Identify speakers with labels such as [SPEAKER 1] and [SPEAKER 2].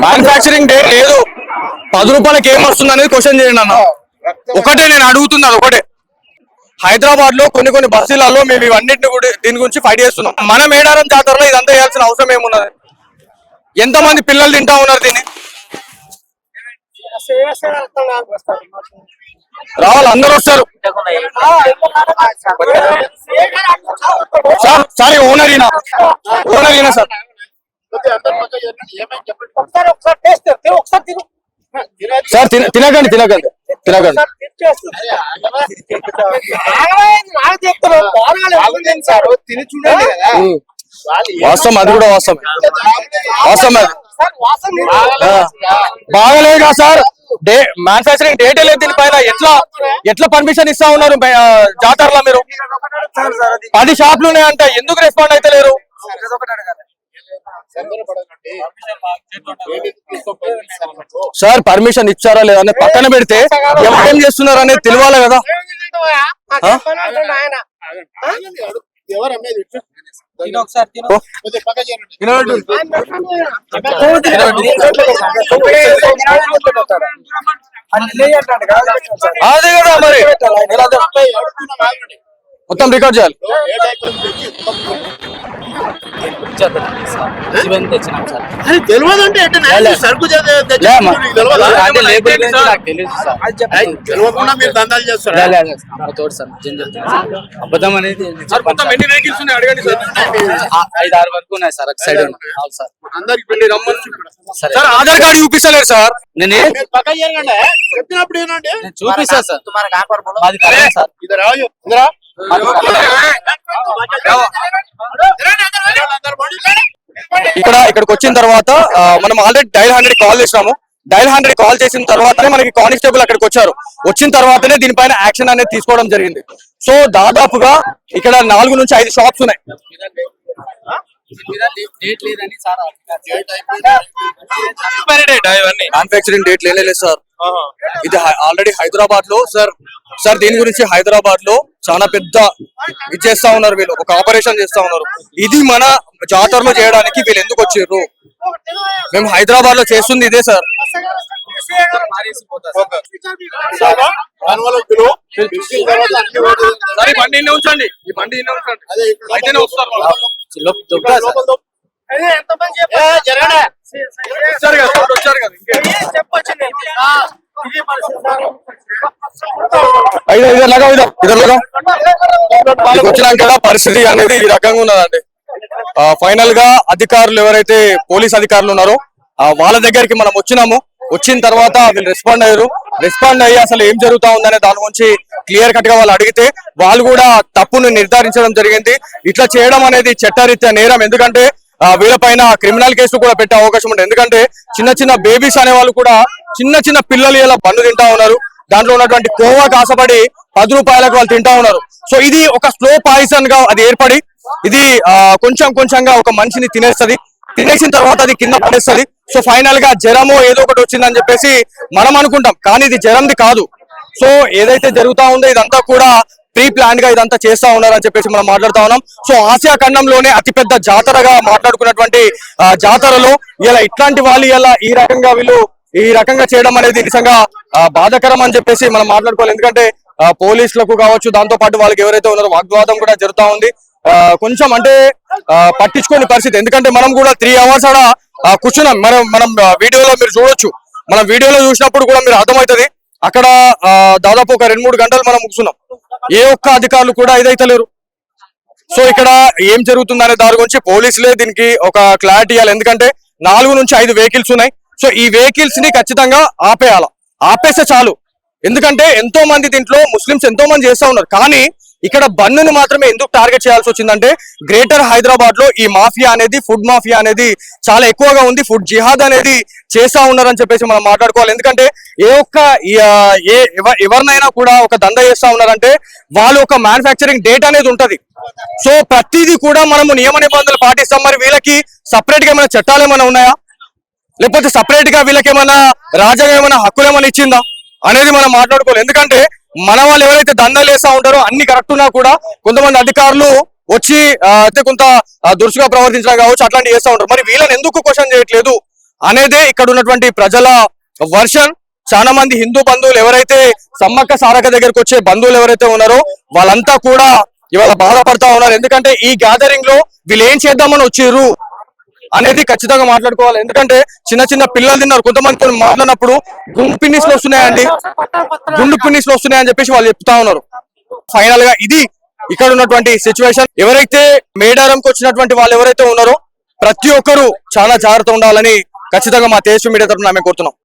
[SPEAKER 1] Manufacturing day లేదు, 10 రూపాయలకి ఏం వస్తుంది అనేది క్వశ్చన్ చేయండి అన్న. ఒకటే నేను అడుగుతున్నది ఒకటే, హైదరాబాద్ లో కొన్ని బస్సులలో మేము ఇవన్నింటిని కూడా దీని గురించి ఫైట్ చేస్తున్నాం. మన మేడారం జాతరలో ఇదంతా చేయాల్సిన అవసరం ఏమున్నది? ఎంతమంది పిల్లలు తింటా ఉన్నారు దీన్ని? రావాలి, అందరూ వస్తారు. సార్ ఓనర్ ఈయన సార్. సార్ తినకండి. వాస్తవం, అది కూడా వాస్తవం. బాగలేదా సార్? మ్యానుఫ్యాక్చరింగ్ డేటే లేదు దీనిపైన. ఎట్లా పర్మిషన్ ఇస్తా ఉన్నారు జాతరలో? మీరు 10 షాపులు ఉన్నాయంటే ఎందుకు రెస్పాండ్ అయితే లేరు? సార్ పర్మిషన్ ఇచ్చారా లేదా అని పక్కన పెడితే ఏం చేస్తున్నారు అనేది తెలియాలి కదా. అదే కదా మరి, మొత్తం రికార్డ్ చేయాలి.
[SPEAKER 2] తెలియదు అంటే సరుకు తెలియకుండా మీరు దందాలు చేస్తారు.
[SPEAKER 3] అబద్ధం అనేది 5-6 వరకు ఉన్నాయి సార్. సైడ్
[SPEAKER 2] అందరికి పెళ్లి రమ్మని
[SPEAKER 1] సార్. ఆధార్ కార్డు చూపిస్తలేరు సార్.
[SPEAKER 3] నేను
[SPEAKER 2] చెప్పినప్పుడు ఏంటంటే
[SPEAKER 3] చూపిస్తా సార్.
[SPEAKER 1] ఇక్కడికి వచ్చిన తర్వాత మనం ఆల్రెడీ డైల్ 100 కాల్ చేసినాము. డైల్ 100 కాల్ చేసిన తర్వాతనే మనకి కానిస్టేబుల్ అక్కడికి వచ్చారు. వచ్చిన తర్వాతనే దీనిపైన యాక్షన్ అనేది తీసుకోవడం జరిగింది. సో దాదాపుగా ఇక్కడ 4 నుంచి 5 షాప్స్ ఉన్నాయి. మ్యానుఫ్యాక్చరింగ్ డేట్ లేదు సార్. ఇది ఆల్రెడీ హైదరాబాద్ లో సార్ దీని గురించి హైదరాబాద్ లో చాలా పెద్ద ఇది చేస్తా ఉన్నారు వీళ్ళు, ఒక ఆపరేషన్ చేస్తా ఉన్నారు. ఇది మన జాతరలో చేయడానికి వీళ్ళు ఎందుకు వచ్చారు? మేము హైదరాబాద్ లో చేస్తుంది ఇదే సార్. బండి ఉంచండి, ఈ బండి ఉంచండి, అయితేనే వస్తారు. వచ్చినాక పరిస్థితి అనేది ఈ రకంగా ఉన్నదండి. ఫైనల్ గా అధికారులు ఎవరైతే పోలీస్ అధికారులు ఉన్నారో వాళ్ళ దగ్గరికి మనం వచ్చినాము. వచ్చిన తర్వాత వీళ్ళు రెస్పాండ్ అయ్యి అసలు ఏం జరుగుతా ఉందనే దాని గురించి క్లియర్ కట్ గా వాళ్ళు అడిగితే వాళ్ళు కూడా తప్పును నిర్ధారించడం జరిగింది. ఇట్లా చేయడం అనేది చట్టరీత్యా నేరం. ఎందుకంటే వీళ్ళపైన క్రిమినల్ కేసులు కూడా పెట్టే అవకాశం ఉంటుంది. ఎందుకంటే చిన్న బేబీస్ అనే వాళ్ళు కూడా చిన్న పిల్లలు ఇలా బండ్లు తింటా ఉన్నారు. దాంట్లో ఉన్నటువంటి కోవా కాసపడి 10 రూపాయలకు వాళ్ళు తింటా ఉన్నారు. సో ఇది ఒక స్లో పాయిజన్ గా అది ఏర్పడి ఇది కొంచెంగా ఒక మనిషిని తినేసిన తర్వాత అది కింద పడేస్తుంది. సో ఫైనల్ గా జ్వరమో ఏదో ఒకటి వచ్చిందని చెప్పేసి మనం అనుకుంటాం, కానీ ఇది జ్వరంది కాదు. సో ఏదైతే జరుగుతా ఉందో ఇదంతా కూడా ప్రీ ప్లాన్ గా ఇదంతా చేస్తా ఉన్నారని చెప్పేసి మనం మాట్లాడుతా ఉన్నాం. సో ఆసియా ఖండంలోనే అతిపెద్ద జాతరగా మాట్లాడుకున్నటువంటి జాతరలో ఇలా ఇట్లాంటి వాళ్ళు ఇలా ఈ రకంగా చేయడం అనేది నిజంగా బాధాకరం అని చెప్పేసి మనం మాట్లాడుకోవాలి. ఎందుకంటే పోలీసులకు కావచ్చు, దాంతో పాటు వాళ్ళకి ఎవరైతే ఉన్నారో వాగ్వాదం కూడా జరుగుతా ఉంది. కొంచెం అంటే పట్టించుకోని పరిస్థితి. ఎందుకంటే మనం కూడా 3 hours ఆడ కూర్చున్నాం. మనం వీడియోలో మీరు చూడొచ్చు. మనం వీడియోలో చూసినప్పుడు కూడా మీరు అర్థమవుతుంది. అక్కడ దాదాపు ఒక 2-3 గంటలు మనం కూర్చున్నాం. ఏ ఒక్క అధికారులు కూడా ఇదైతే లేరు. సో ఇక్కడ ఏం జరుగుతుందనే దాని గురించి పోలీసులే దీనికి ఒక క్లారిటీ ఇవ్వాలి. ఎందుకంటే 4 నుంచి 5 వెహికల్స్ ఉన్నాయి. సో ఈ వెహికల్స్ ని ఖచ్చితంగా ఆపేస్తే చాలు. ఎందుకంటే ఎంతో మంది దీంట్లో ముస్లిమ్స్ ఎంతో మంది చేస్తా ఉన్నారు. కానీ ఇక్కడ బండ్ను మాత్రమే ఎందుకు టార్గెట్ చేయాల్సి వచ్చిందంటే గ్రేటర్ హైదరాబాద్ లో ఈ మాఫియా అనేది, ఫుడ్ మాఫియా అనేది చాలా ఎక్కువగా ఉంది. ఫుడ్ జిహాద్ అనేది చేస్తా ఉన్నారని చెప్పేసి మనం మాట్లాడుకోవాలి. ఎందుకంటే ఎవరినైనా కూడా ఒక దంద చేస్తా ఉన్నారంటే వాళ్ళు ఒక మ్యానుఫ్యాక్చరింగ్ డేట్ అనేది ఉంటది. సో ప్రతిదీ కూడా మనము నియమ నిబంధనలు పాటిస్తాం. మరి వీళ్ళకి సపరేట్ గా ఏమైనా చట్టాలు ఏమైనా ఉన్నాయా, లేకపోతే సపరేట్ గా వీళ్ళకి ఏమైనా రాజ్యాంగం ఏమైనా హక్కులు ఏమైనా ఇచ్చిందా అనేది మనం మాట్లాడుకోవాలి. ఎందుకంటే మన వాళ్ళు ఎవరైతే దందాలు వేస్తా ఉంటారో అన్ని కరెక్ట్ ఉన్నా కూడా కొంతమంది అధికారులు వచ్చి కొంత దురుసుగా ప్రవర్తించడం కావచ్చు, అట్లాంటివి చేస్తూ ఉంటారు. మరి వీళ్ళని ఎందుకు క్వశ్చన్ చేయట్లేదు అనేదే ఇక్కడ ఉన్నటువంటి ప్రజల వర్షన్. చాలా మంది హిందూ బంధువులు ఎవరైతే సమ్మక్క సారక్క దగ్గరకు వచ్చే బంధువులు ఎవరైతే ఉన్నారో వాళ్ళంతా కూడా ఇవాళ బాధపడతా ఉన్నారు. ఎందుకంటే ఈ గ్యాదరింగ్ లో వీళ్ళు ఏం చేద్దామని వచ్చిర్రు అనేది ఖచ్చితంగా మాట్లాడుకోవాలి. ఎందుకంటే చిన్న చిన్న పిల్లలు తిన్నారు. కొంతమంది మాట్లాడినప్పుడు గుండు పిన్నిస్లు వస్తున్నాయండి, గుండు పిన్నిస్లు వస్తున్నాయని చెప్పేసి వాళ్ళు చెప్తా ఉన్నారు. ఫైనల్ గా ఇది ఇక్కడ ఉన్నటువంటి సిచ్యువేషన్. ఎవరైతే మేడారంకి వచ్చినటువంటి వాళ్ళు ఎవరైతే ఉన్నారో ప్రతి ఒక్కరూ చాలా జాగ్రత్త ఉండాలని ఖచ్చితంగా మా తేజస్వి మీడియా తరఫున మేము కోరుతున్నాం.